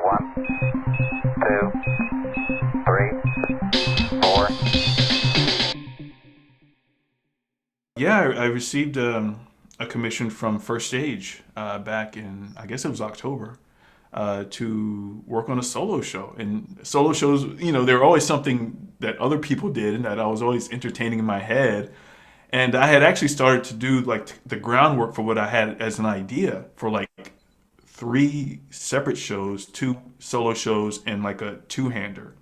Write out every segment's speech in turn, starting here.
One, two, three, four. Yeah, I received a commission from First Stage back in, I guess it was October, to work on a solo show. And solo shows, they were always something that other people did and that I was always entertaining in my head. And I had actually started to do like the groundwork for what I had as an idea for like three separate shows, two solo shows, and like a two-hander.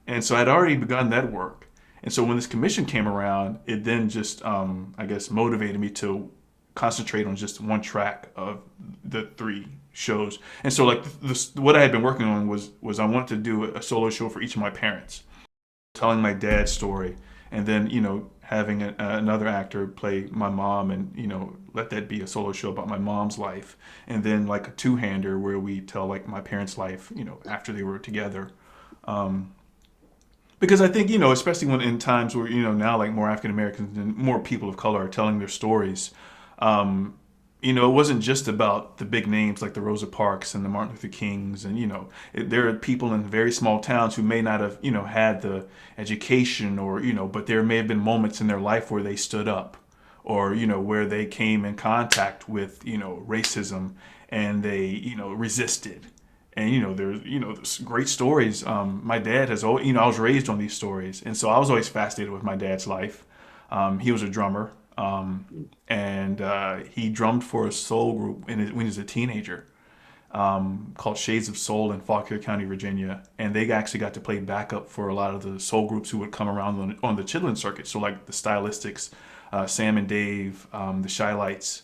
And so I'd already begun that work. And so when this commission came around, it then just, I guess, motivated me to concentrate on just one track of the three shows. And so, like, what I had been working on was I wanted to do a solo show for each of my parents, telling my dad's story, and then having another actor play my mom, and let that be a solo show about my mom's life, and then like a two-hander where we tell like my parents' life, after they were together. Um, because I think especially when in times where now like more African Americans and more people of color are telling their stories, um, it wasn't just about the big names like the Rosa Parks and the Martin Luther Kings, and there are people in very small towns who may not have had the education, or but there may have been moments in their life where they stood up, or where they came in contact with racism, and they resisted. And there's there's great stories. My dad has always, I was raised on these stories, and so I was always fascinated with my dad's life. He was a drummer, and he drummed for a soul group when he was a teenager, called Shades of Soul in Fauquier County, Virginia, and they actually got to play backup for a lot of the soul groups who would come around on the Chitlin circuit. So like the Stylistics, Sam and Dave, the Shy Lights.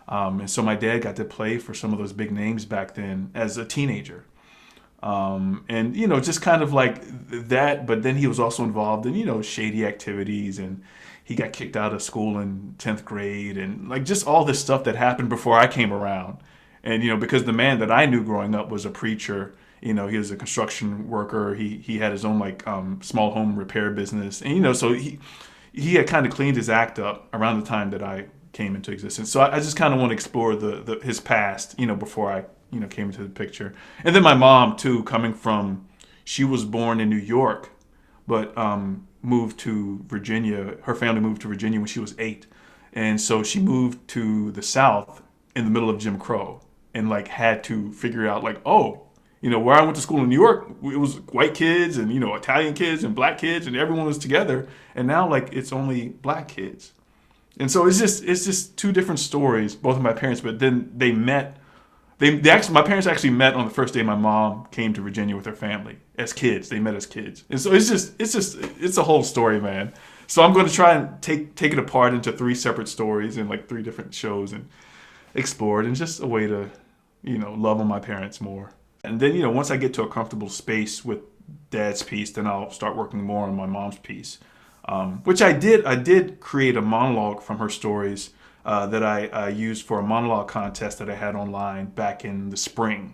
And so my dad got to play for some of those big names back then as a teenager. And just kind of like that, but then he was also involved in shady activities, and he got kicked out of school in 10th grade, and like just all this stuff that happened before I came around. And because the man that I knew growing up was a preacher. He was a construction worker. He had his own like small home repair business, and so he had kind of cleaned his act up around the time that I came into existence. So I just kind of want to explore the his past, before I came into the picture. And then my mom too, coming from, she was born in New York, but moved to Virginia. Her family moved to Virginia when she was 8, and so she moved to the South in the middle of Jim Crow, and like had to figure out like, oh. Where I went to school in New York, it was white kids and Italian kids and black kids, and everyone was together. And now, like, it's only black kids. And so it's just two different stories, both of my parents. But then they met. They actually, my parents actually met on the first day my mom came to Virginia with her family as kids. They met as kids, and so it's a whole story, man. So I'm going to try and take it apart into three separate stories and like three different shows and explore it, and just a way to love on my parents more. And then once I get to a comfortable space with dad's piece, then I'll start working more on my mom's piece, which I did. I did create a monologue from her stories that I used for a monologue contest that I had online back in the spring.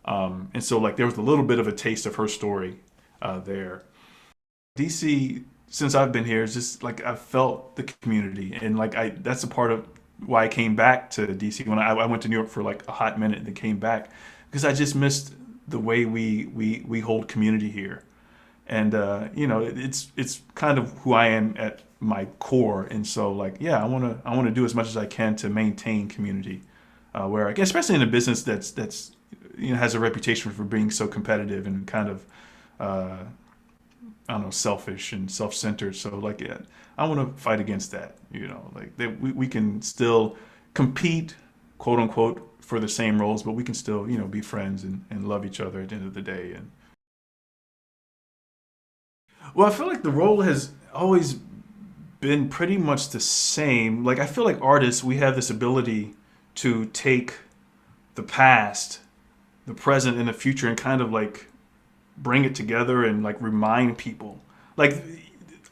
And so like there was a little bit of a taste of her story there. DC, since I've been here, is just like I felt the community, and like that's a part of why I came back to DC when I went to New York for like a hot minute and then came back, because I just missed the way we hold community here. And it's kind of who I am at my core. And so like yeah, I want to do as much as I can to maintain community, where especially in a business that's has a reputation for being so competitive and kind of uh, I don't know, selfish and self-centered. So like yeah, I want to fight against that. Like that we can still compete, quote unquote, for the same roles, but we can still be friends and love each other at the end of the day. And well, I feel like the role has always been pretty much the same. Like I feel like artists, we have this ability to take the past, the present, and the future, and kind of like bring it together and like remind people. Like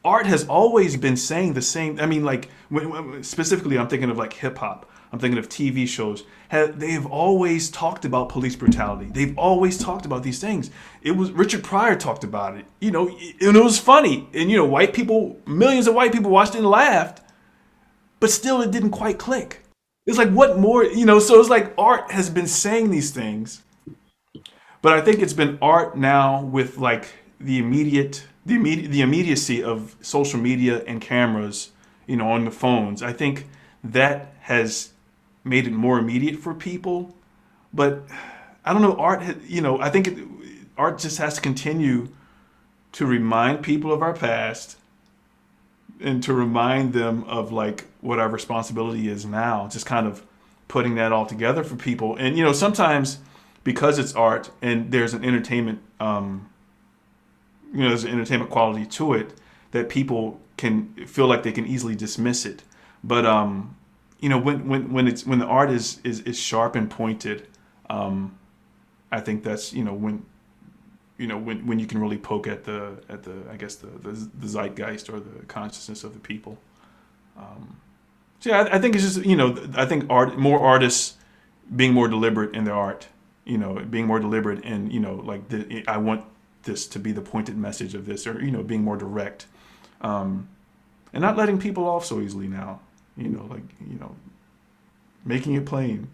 art has always been saying the same. I mean, like specifically, I'm thinking of like hip hop. I'm thinking of TV shows. They have always talked about police brutality. They've always talked about these things. It was Richard Pryor talked about it, and it was funny. And white people, millions of white people watched it and laughed, but still, it didn't quite click. It's like what more, So it's like art has been saying these things, But I think it's been art now with like the immediacy of social media and cameras, on the phones. I think that has made it more immediate for people. But I don't know, I think art just has to continue to remind people of our past and to remind them of like what our responsibility is now. Just kind of putting that all together for people. And sometimes because it's art and there's an entertainment quality to it that people can feel like they can easily dismiss it. But when the art is sharp and pointed, I think that's when you can really poke at the I guess the zeitgeist or the consciousness of the people. So yeah, I think it's just I think more artists being more deliberate in their art, being more deliberate in like I want this to be the pointed message of this, or being more direct, and not letting people off so easily now. Making it plain,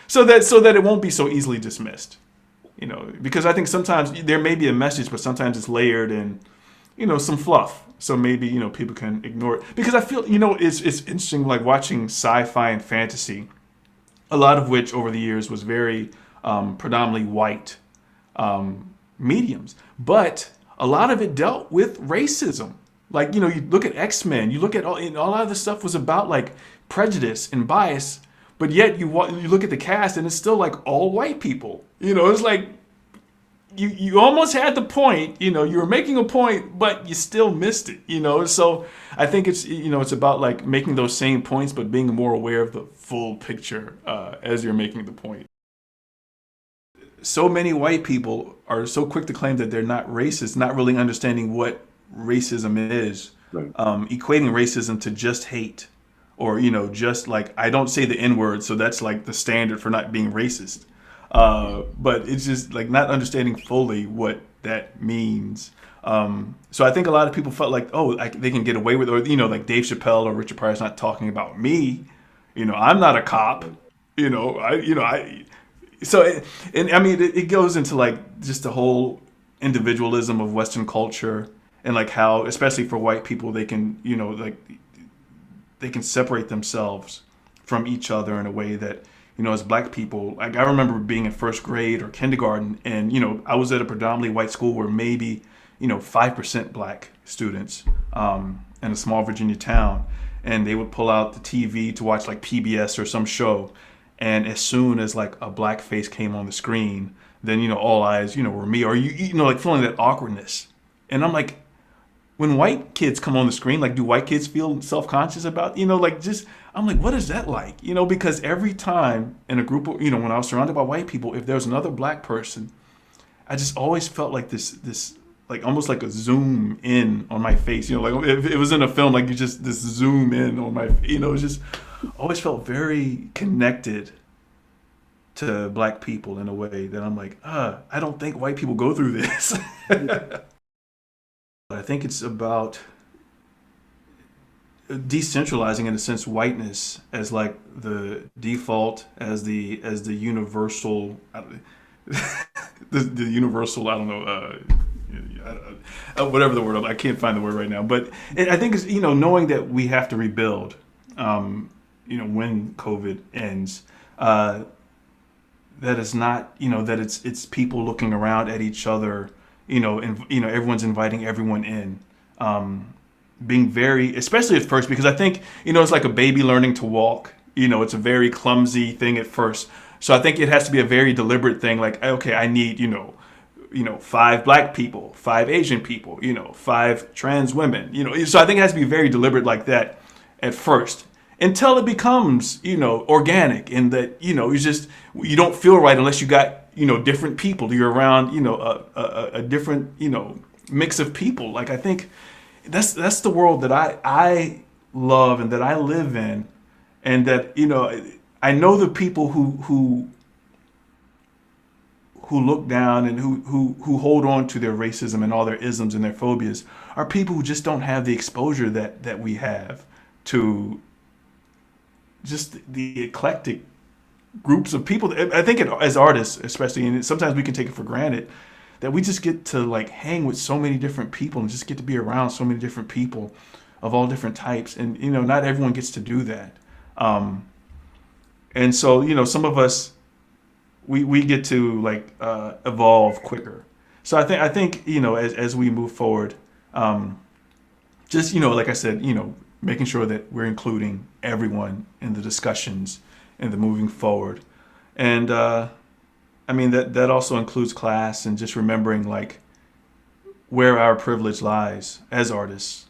so that it won't be so easily dismissed. Because I think sometimes there may be a message, but sometimes it's layered in, some fluff. So maybe, people can ignore it. Because I feel, it's interesting, like watching sci-fi and fantasy, a lot of which over the years was very predominantly white mediums. But a lot of it dealt with racism. Like, you look at X-Men, you look at a lot of the stuff was about like prejudice and bias. But yet you look at the cast and it's still like all white people. It's like you almost had the point. You were making a point, but you still missed it. So I think it's about like making those same points, but being more aware of the full picture as you're making the point. So many white people are so quick to claim that they're not racist, not really understanding what racism is, Right. equating racism to just hate. Or, just like, I don't say the N word, so that's like the standard for not being racist. But it's just like not understanding fully what that means. So I think a lot of people felt like, they can get away with it. Or, like Dave Chappelle or Richard Pryor's not talking about me. I'm not a cop. And I mean, it goes into like just the whole individualism of Western culture and like how, especially for white people, they can, like, they can separate themselves from each other in a way that, as black people, like I remember being in first grade or kindergarten and, I was at a predominantly white school where maybe, 5% black students in a small Virginia town. And they would pull out the TV to watch like PBS or some show. And as soon as like a black face came on the screen, then, all eyes, were me, or, like feeling that awkwardness. And I'm like, when white kids come on the screen, like, do white kids feel self-conscious about, I'm like, what is that like? Because every time in a group of, when I was surrounded by white people, if there was another black person, I just always felt like this, like almost like a zoom in on my face, like if it was in a film, like you just, this zoom in on my, it just always felt very connected to black people in a way that I'm like, I don't think white people go through this. I think it's about decentralizing, in a sense, whiteness as like the default, as the universal, the universal. I don't know, whatever the word. I can't find the word right now. But I think it's knowing that we have to rebuild. When COVID ends, that it's not that it's people looking around at each other. And everyone's inviting everyone in, being very, especially at first, because I think, it's like a baby learning to walk, it's a very clumsy thing at first. So I think it has to be a very deliberate thing. Like, okay, I need, 5 black people, 5 Asian people, 5 trans women, so I think it has to be very deliberate like that at first until it becomes, organic, and that, you don't feel right unless you got, different people. You're around, a different, mix of people. Like, I think that's the world that I love and that I live in. And that, I know the people who look down and who hold on to their racism and all their isms and their phobias are people who just don't have the exposure that we have to just the eclectic groups of people. I think as artists, especially, and sometimes we can take it for granted that we just get to like hang with so many different people and just get to be around so many different people of all different types. And not everyone gets to do that. And so some of us we get to like evolve quicker. So I think as we move forward, just like I said, making sure that we're including everyone in the discussions and the moving forward. And I mean that also includes class and just remembering like where our privilege lies as artists.